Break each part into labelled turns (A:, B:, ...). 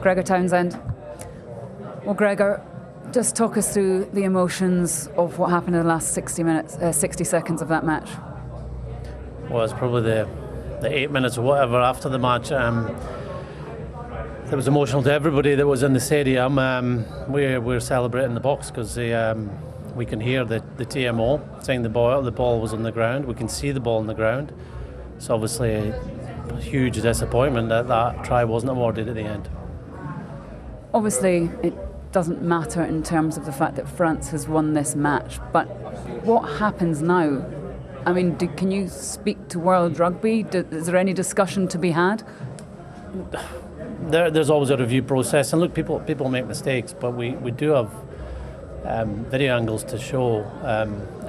A: Gregor Townsend. Well, Gregor, just talk us through the emotions of what happened in the last 60 seconds of that match.
B: Well, it's probably the 8 minutes or whatever after the match. It was emotional to everybody that was in the stadium. We're celebrating the box because we can hear the TMO saying the ball was on the ground. We can see the ball on the ground. It's obviously a huge disappointment that try wasn't awarded at the end.
A: Obviously, it doesn't matter in terms of the fact that France has won this match, but what happens now? I mean, can you speak to World Rugby? Is there any discussion to be had?
B: There's always a review process, and look, people make mistakes, but we do have video angles to show,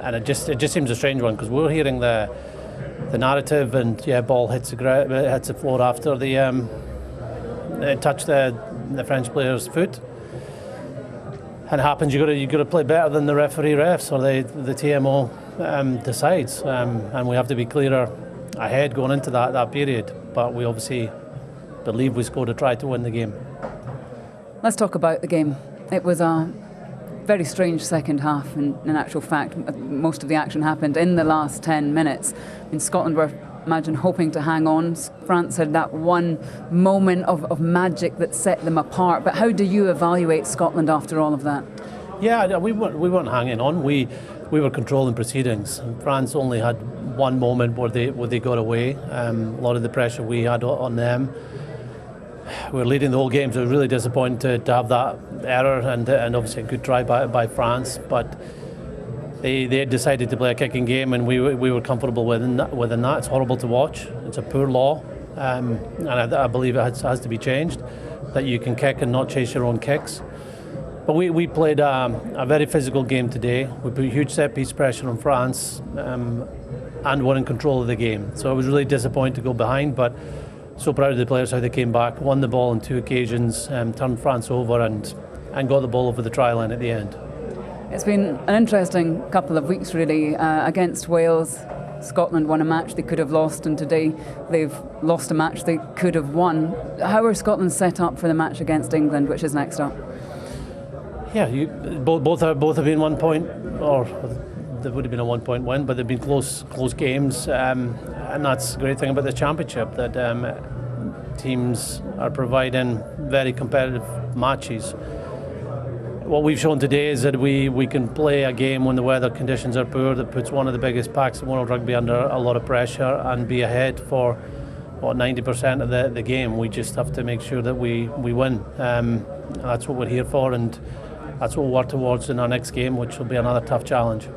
B: and it just seems a strange one because we're hearing the narrative, and ball hits the floor after it touched the French player's foot. And it happens. You got to play better than the refs or the TMO decides, and we have to be clearer ahead going into that period. But we obviously believe we scored a try to win the game.
A: Let's talk about the game. It was a very strange second half. In actual fact, most of the action happened in the last 10 minutes. In Scotland, were imagine hoping to hang on. France had that one moment of magic that set them apart. But how do you evaluate Scotland after all of that?
B: Yeah, we weren't hanging on. We were controlling proceedings. France only had one moment where they got away. A lot of the pressure we had on them. We were leading the whole game, so it was really disappointing to have that error, and obviously a good try by France. But they had decided to play a kicking game, and we were comfortable within that. It's horrible to watch. It's a poor law, and I believe it has to be changed, that you can kick and not chase your own kicks. But we played a very physical game today. We put huge set-piece pressure on France, and were in control of the game. So I was really disappointed to go behind, but so proud of the players how they came back, won the ball on 2 occasions, turned France over and got the ball over the try line at the end.
A: It's been an interesting couple of weeks really. Against Wales, Scotland won a match they could have lost, and today they've lost a match they could have won. How are Scotland set up for the match against England, which is next up?
B: Yeah, both have been 1 point, or there would have been a 1 point win, but they've been close games, and that's the great thing about the championship, that teams are providing very competitive matches. What we've shown today is that we can play a game when the weather conditions are poor, that puts one of the biggest packs in world rugby under a lot of pressure, and be ahead for 90% of the game. We just have to make sure that we win. That's what we're here for, and that's what we'll work towards in our next game, which will be another tough challenge.